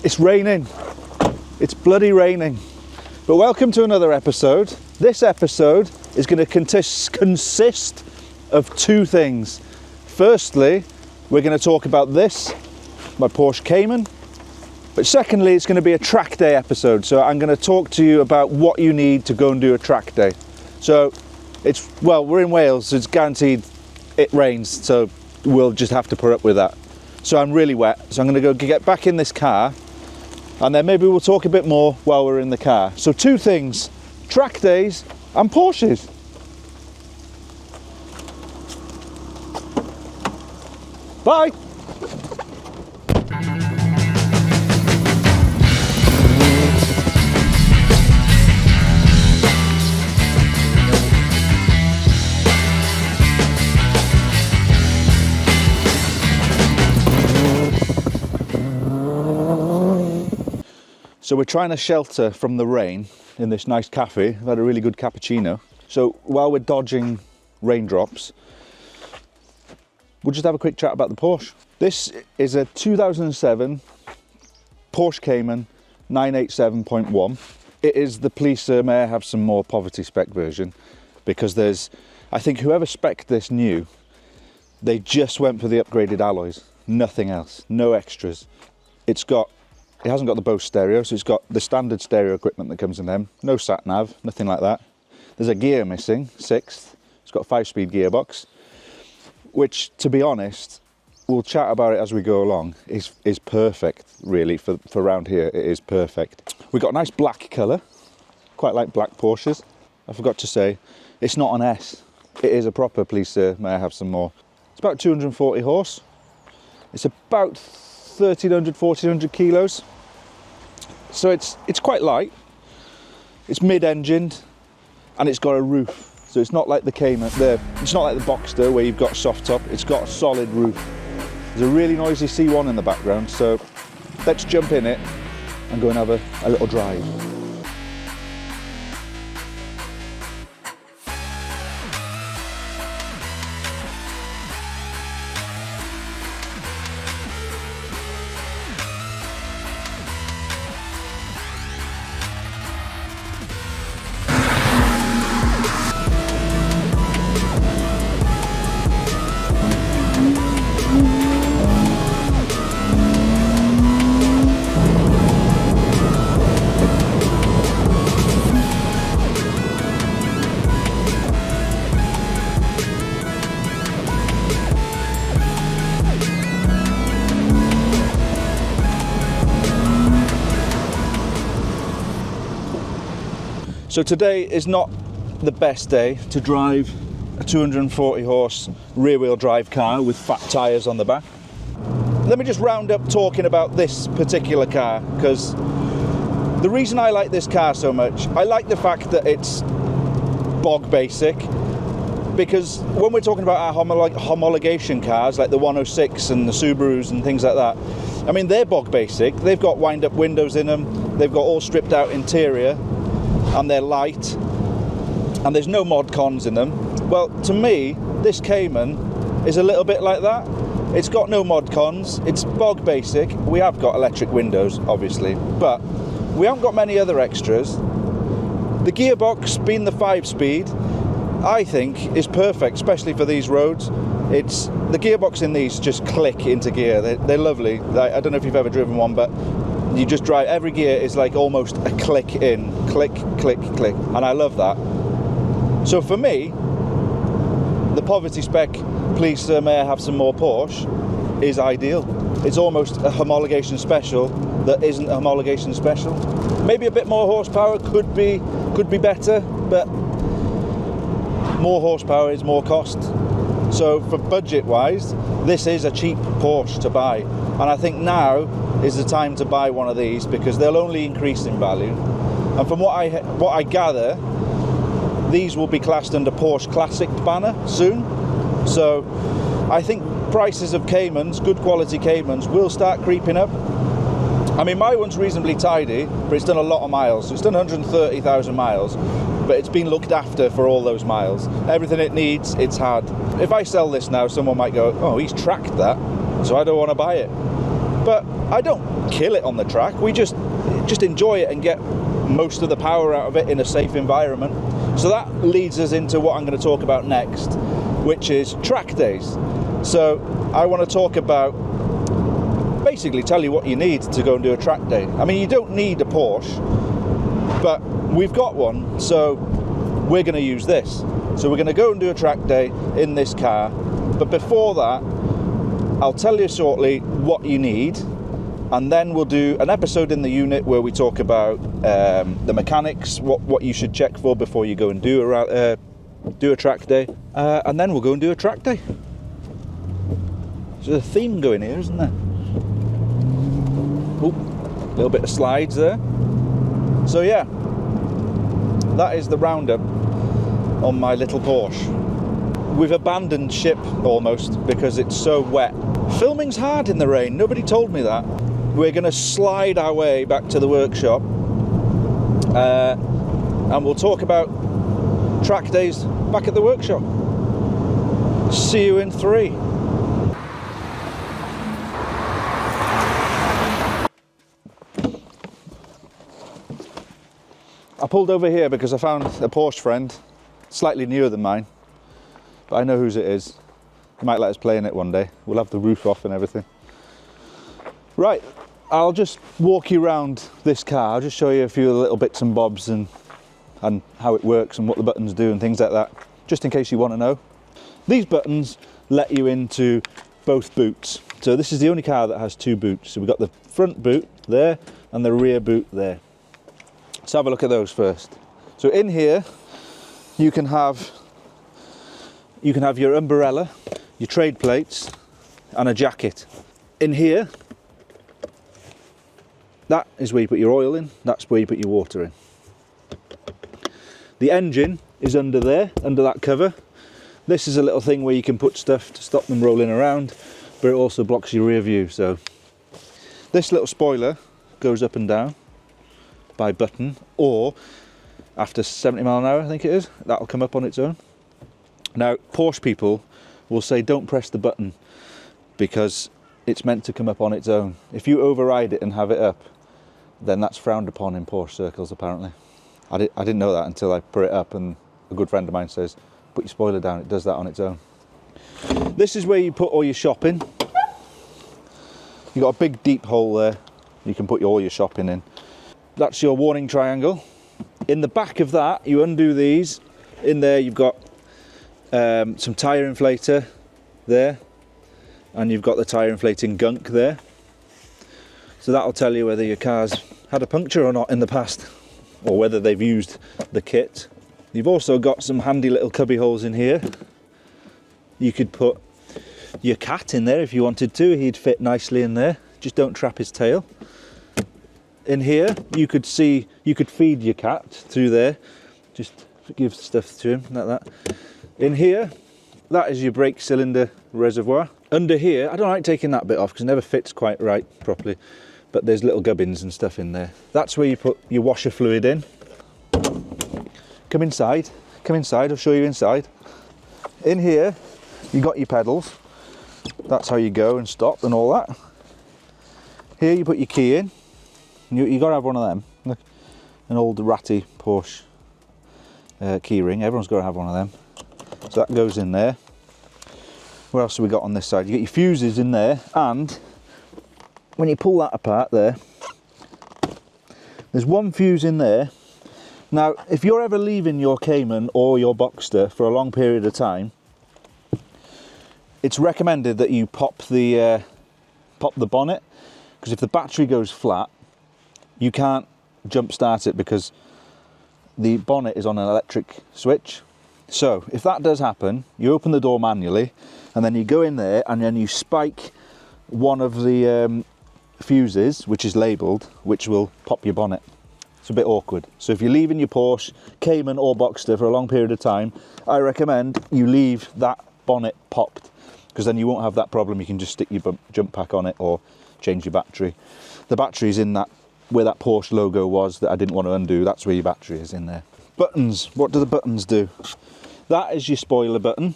It's raining. It's bloody raining. But welcome to another episode. This episode is going to consist of two things. Firstly, we're going to talk about this, my Porsche Cayman. But secondly, it's going to be a track day episode. So I'm going to talk to you about what you need to go and do a track day. So we're in Wales, so it's guaranteed it rains. So we'll just have to put up with that. So I'm really wet. So I'm going to go get back in this car. And then maybe we'll talk a bit more while we're in the car. So two things, track days and Porsches. Bye. So we're trying to shelter from the rain in this nice cafe. I've had a really good cappuccino. So while we're dodging raindrops, we'll just have a quick chat about the Porsche. This is a 2007 Porsche Cayman 987.1. It is the Please Sir May I Have Some More poverty spec version, because I think whoever spec'd this new, they just went for the upgraded alloys, nothing else, no extras. It hasn't got the Bose stereo, so it's got the standard stereo equipment that comes in them. No sat nav, nothing like that. There's a gear missing, sixth. It's got a 5-speed gearbox, which, to be honest, we'll chat about it as we go along, is perfect, really, for around here. It is perfect. We've got a nice black colour, quite like black Porsches. I forgot to say, it's not an S. It is a proper Please Sir May I Have Some More. It's about 240 horse. It's about 1300, 1400 kilos. So it's quite light. It's mid-engined and it's got a roof. So it's not like the Cayman, it's not like the Boxster where you've got a soft top. It's got a solid roof. There's a really noisy C1 in the background. So let's jump in it and go and have a little drive. So today is not the best day to drive a 240 horse rear wheel drive car with fat tyres on the back. Let me just round up talking about this particular car, because the reason I like this car so much, I like the fact that it's bog basic, because when we're talking about our homologation cars like the 106 and the Subarus and things like that, I mean, they're bog basic. They've got wind up windows in them, they've got all stripped out interior, and they're light, and there's no mod cons in them. Well, to me, this Cayman is a little bit like that. It's got no mod cons, it's bog basic. We have got electric windows, obviously, but we haven't got many other extras. The gearbox, being the 5-speed, I think is perfect, especially for these roads. The gearbox in these just click into gear. They're lovely. I don't know if you've ever driven one, but you just drive, every gear is like almost a click in, click, click, click, and I love that. So for me, the poverty spec Please Sir May I Have Some More Porsche is ideal. It's almost a homologation special that isn't a homologation special. Maybe a bit more horsepower could be better, but more horsepower is more cost. So for budget wise, this is a cheap Porsche to buy, and I think now is the time to buy one of these, because they'll only increase in value. And from what I gather, these will be classed under Porsche Classic banner soon. So I think prices of Caymans, good quality Caymans, will start creeping up. I mean, my one's reasonably tidy, but it's done a lot of miles. It's done 130,000 miles, but it's been looked after for all those miles. Everything it needs, it's had. If I sell this now, someone might go, oh, he's tracked that, so I don't want to buy it. but I don't kill it on the track. We just enjoy it and get most of the power out of it in a safe environment. So that leads us into what I'm going to talk about next, which is track days. So I want to talk about, basically tell you what you need to go and do a track day. I mean, you don't need a Porsche, but we've got one, so we're going to use this. So we're going to go and do a track day in this car, but before that, I'll tell you shortly what you need, and then we'll do an episode in the unit where we talk about the mechanics, what you should check for before you go and do a track day, and then we'll go and do a track day. There's a theme going here, isn't there? Oh, a little bit of slides there. So yeah, that is the roundup on my little Porsche. We've abandoned ship almost because it's so wet. Filming's hard in the rain, nobody told me that. We're going to slide our way back to the workshop, and we'll talk about track days back at the workshop. See you in 3. I pulled over here because I found a Porsche friend, slightly newer than mine, but I know whose it is. He might let us play in it one day. We'll have the roof off and everything. Right, I'll just walk you around this car. I'll just show you a few little bits and bobs and how it works and what the buttons do and things like that, just in case you want to know. These buttons let you into both boots. So this is the only car that has 2 boots. So we've got the front boot there and the rear boot there. Let's have a look at those first. So in here, you can have your umbrella, your trade plates, and a jacket. In here, that is where you put your oil in, that's where you put your water in. The engine is under there, under that cover. This is a little thing where you can put stuff to stop them rolling around, but it also blocks your rear view. So this little spoiler goes up and down by button, or after 70 mile an hour, I think it is, that'll come up on its own. Now, Porsche people will say don't press the button because it's meant to come up on its own. If you override it and have it up, then that's frowned upon in Porsche circles, apparently. I didn't know that until I put it up, and a good friend of mine says, put your spoiler down, it does that on its own. This is where you put all your shopping. You've got a big deep hole there, you can put all your shopping in. That's your warning triangle. In the back of that, you undo these. In there you've got some tyre inflator there, and you've got the tyre inflating gunk there. So that'll tell you whether your car's had a puncture or not in the past, or whether they've used the kit. You've also got some handy little cubby holes in here. You could put your cat in there if you wanted to, he'd fit nicely in there. Just don't trap his tail. In here, you could feed your cat through there. Just give stuff to him, like that. In here, that is your brake cylinder reservoir. Under here, I don't like taking that bit off because it never fits quite right properly, but there's little gubbins and stuff in there. That's where you put your washer fluid in. Come inside, I'll show you inside. In here, you got your pedals. That's how you go and stop and all that. Here you put your key in. You got to have one of them. Look, an old ratty Porsche key ring. Everyone's got to have one of them. So that goes in there. What else have we got on this side? You get your fuses in there, and when you pull that apart there, there's one fuse in there. Now, if you're ever leaving your Cayman or your Boxster for a long period of time, it's recommended that you pop the bonnet, because if the battery goes flat, you can't jump start it because the bonnet is on an electric switch. So if that does happen, you open the door manually and then you go in there and then you spike one of the fuses, which is labelled, which will pop your bonnet. It's a bit awkward. So if you're leaving your Porsche, Cayman or Boxster for a long period of time, I recommend you leave that bonnet popped, because then you won't have that problem. You can just stick your jump pack on it or change your battery. The battery's in that, where that Porsche logo was that I didn't want to undo. That's where your battery is, in there. Buttons, what do the buttons do? That is your spoiler button,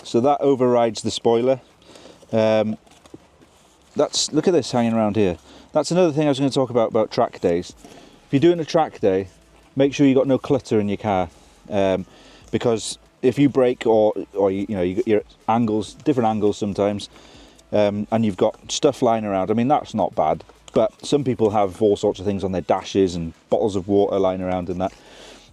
so that overrides the spoiler. look at this hanging around here. That's another thing I was going to talk about track days. If you're doing a track day, make sure you got no clutter in your car, because if you brake or you know, you got your angles, different angles sometimes, and you've got stuff lying around. I mean, that's not bad, but some people have all sorts of things on their dashes and bottles of water lying around and that.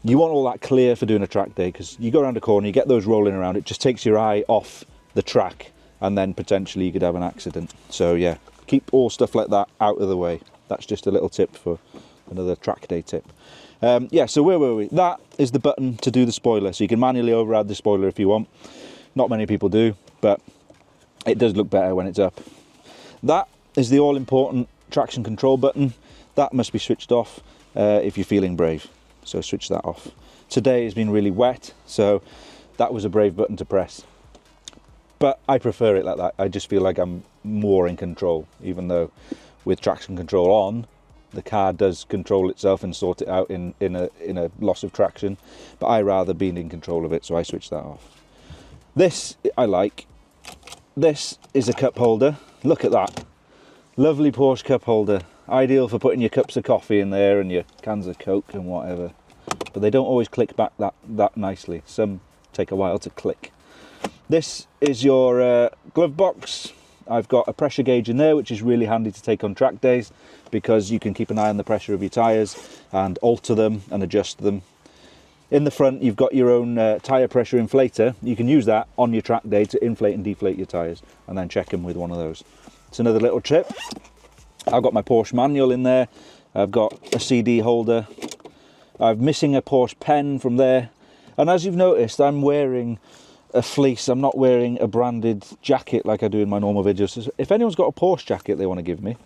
You want all that clear for doing a track day, because you go around a corner, you get those rolling around, it just takes your eye off the track, and then potentially you could have an accident. So yeah, keep all stuff like that out of the way. That's just a little tip for another track day tip. Yeah, so where were we? That is the button to do the spoiler, so you can manually override the spoiler if you want. Not many people do, but it does look better when it's up. That is the all-important traction control button. That must be switched off if you're feeling brave, so switch that off. Today has been really wet, so that was a brave button to press. But I prefer it like that. I just feel like I'm more in control, even though with traction control on, the car does control itself and sort it out in a loss of traction. But I rather being in control of it, so I switch that off. This I like. This is a cup holder. Look at that. Lovely Porsche cup holder. Ideal for putting your cups of coffee in there and your cans of Coke and whatever. But they don't always click back that nicely. Some take a while to click. This is your glove box. I've got a pressure gauge in there, which is really handy to take on track days, because you can keep an eye on the pressure of your tyres and alter them and adjust them. In the front, you've got your own tyre pressure inflator. You can use that on your track day to inflate and deflate your tyres, and then check them with one of those. It's another little tip. I've got my Porsche manual in there. I've got a CD holder. I'm missing a Porsche pen from there. And as you've noticed, I'm wearing a fleece. I'm not wearing a branded jacket like I do in my normal videos. So if anyone's got a Porsche jacket they want to give me,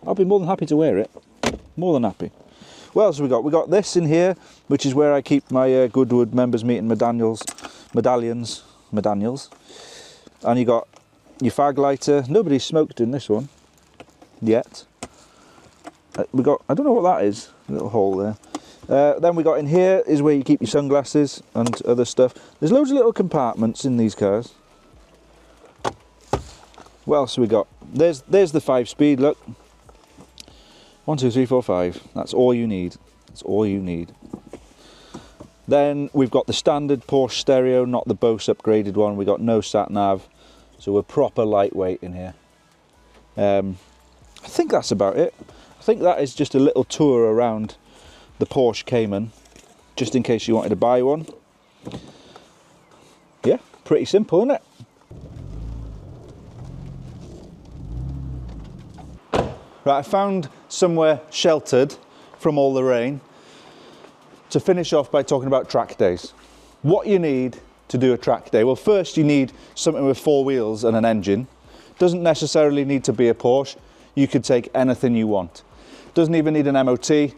I'll be more than happy to wear it. More than happy. What else have we got? We got this in here, which is where I keep my Goodwood members meeting medallions. And you got your fag lighter. Nobody's smoked in this one yet. We got, I don't know what that is, a little hole there. Then we got in here is where you keep your sunglasses and other stuff. There's loads of little compartments in these cars. What else have we got? There's the 5-speed, look. 1, 2, 3, 4, 5. That's all you need. That's all you need. Then we've got the standard Porsche stereo, not the Bose upgraded one. We got no sat nav, so we're proper lightweight in here. I think that's about it. I think that is just a little tour around the Porsche Cayman, just in case you wanted to buy one. Yeah, pretty simple, isn't it? Right, I found somewhere sheltered from all the rain to finish off by talking about track days. What you need to do a track day? Well, first you need something with 4 wheels and an engine. Doesn't necessarily need to be a Porsche. You could take anything you want. Doesn't even need an MOT,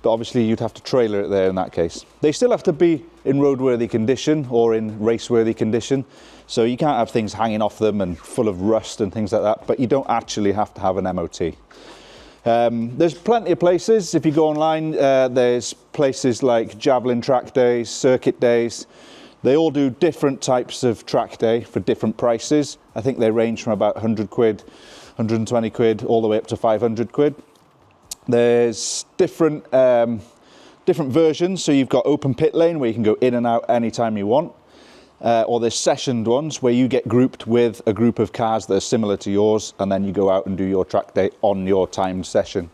but obviously you'd have to trailer it there in that case. They still have to be in roadworthy condition or in raceworthy condition, so you can't have things hanging off them and full of rust and things like that, but you don't actually have to have an MOT. There's plenty of places. If you go online, there's places like Javelin track days, circuit days. They all do different types of track day for different prices. I think they range from about 100 quid, 120 quid, all the way up to 500 quid. There's different versions. So you've got open pit lane where you can go in and out anytime you want. Or there's sessioned ones where you get grouped with a group of cars that are similar to yours, and then you go out and do your track day on your timed session.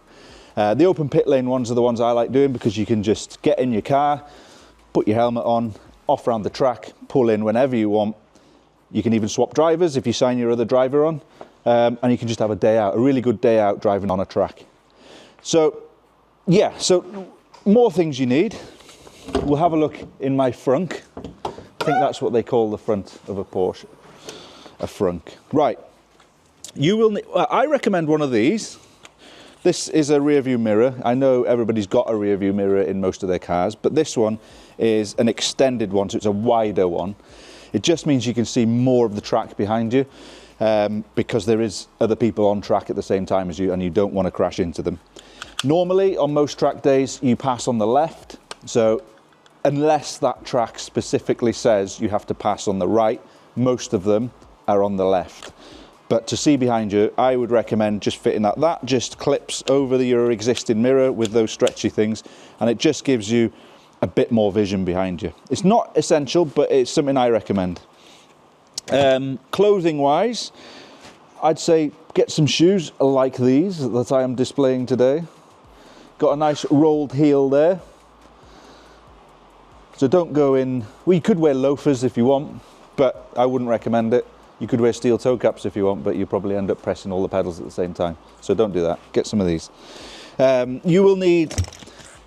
The open pit lane ones are the ones I like doing, because you can just get in your car, put your helmet on, off around the track, pull in whenever you want. You can even swap drivers if you sign your other driver on, and you can just have a day out, a really good day out driving on a track. So yeah, so more things you need. We'll have a look in my frunk. I think that's what they call the front of a Porsche, a frunk. Right, you will need, I recommend one of these. This is a rear view mirror. I know everybody's got a rear view mirror in most of their cars, but this one is an extended one, so it's a wider one. It just means you can see more of the track behind you, because there is other people on track at the same time as you, and you don't want to crash into them. Normally, on most track days, you pass on the left, so unless that track specifically says you have to pass on the right, most of them are on the left. But to see behind you, I would recommend just fitting that. That just clips over your existing mirror with those stretchy things, and it just gives you a bit more vision behind you. It's not essential, but it's something I recommend. Clothing wise, I'd say get some shoes like these that I am displaying today. Got a nice rolled heel there. So don't go in, well, you could wear loafers if you want, but I wouldn't recommend it. You could wear steel toe caps if you want, but you probably end up pressing all the pedals at the same time. So don't do that. Get some of these.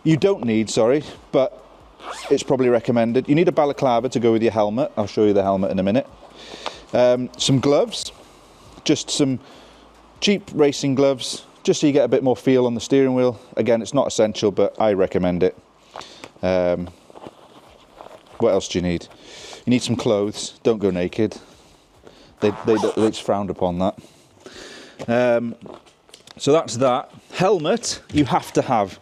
You don't need, sorry, but it's probably recommended. You need a balaclava to go with your helmet. I'll show you the helmet in a minute. Some gloves, just some cheap racing gloves, just so you get a bit more feel on the steering wheel. Again, it's not essential, but I recommend it. What else do you need? You need some clothes. Don't go naked. It's frowned upon that. So that's that. Helmet, you have to have.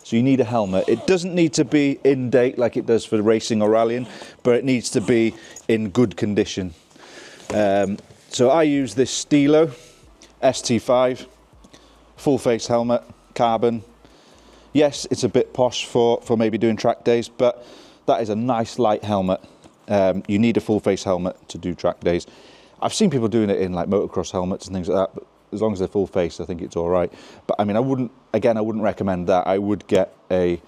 So you need a helmet. It doesn't need to be in date like it does for racing or rallying, but it needs to be in good condition. So I use this Stilo ST5 full face helmet, carbon. Yes, it's a bit posh for maybe doing track days, but that is a nice light helmet. You need a full face helmet to do track days. I've seen people doing it in like motocross helmets and things like that, but as long as they're full face, I think it's all right. But I mean, I wouldn't recommend that. I would get is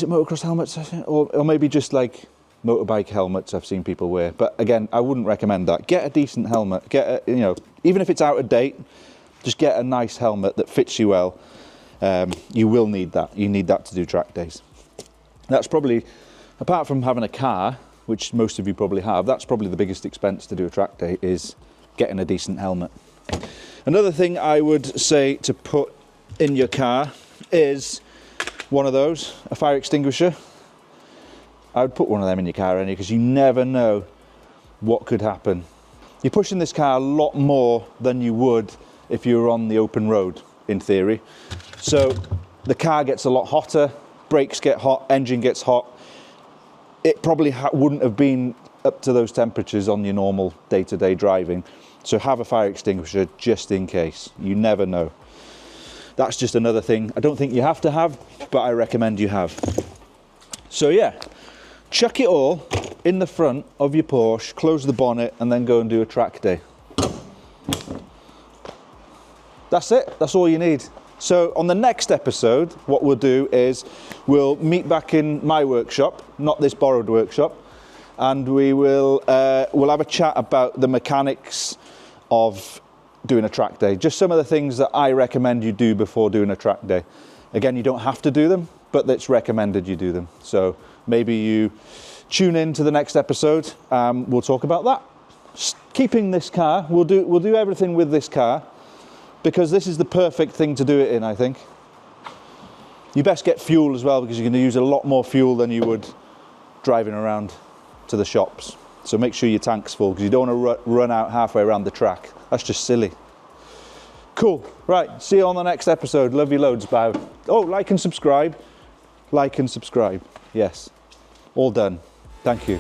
it motocross helmets? Or maybe just like motorbike helmets I've seen people wear. But again, I wouldn't recommend that. Get a decent helmet. Even if it's out of date, just get a nice helmet that fits you well. You will need that. You need that to do track days. That's probably, apart from having a car, which most of you probably have, that's probably the biggest expense to do a track day, is getting a decent helmet. Another thing I would say to put in your car is one of those, a fire extinguisher. I would put one of them in your car anyway, because you never know what could happen. You're pushing this car a lot more than you would if you were on the open road, in theory. So the car gets a lot hotter, brakes get hot, engine gets hot. It probably wouldn't have been up to those temperatures on your normal day-to-day driving. So have a fire extinguisher just in case. You never know. That's just another thing I don't think you have to have, but I recommend you have. So yeah, chuck it all in the front of your Porsche, close the bonnet, and then go and do a track day. That's it. That's all you need. So on the next episode, what we'll do is we'll meet back in my workshop, not this borrowed workshop, and we'll have a chat about the mechanics of doing a track day. Just some of the things that I recommend you do before doing a track day. Again, you don't have to do them, but it's recommended you do them. So maybe you tune in to the next episode. We'll talk about that. Keeping this car, we'll do everything with this car, because this is the perfect thing to do it in, I think. You best get fuel as well, because you're going to use a lot more fuel than you would driving around to the shops. So make sure your tank's full, because you don't want to run out halfway around the track. That's just silly. Cool. Right, see you on the next episode. Love you loads, Bow. Oh, like and subscribe. Like and subscribe. Yes. All done. Thank you.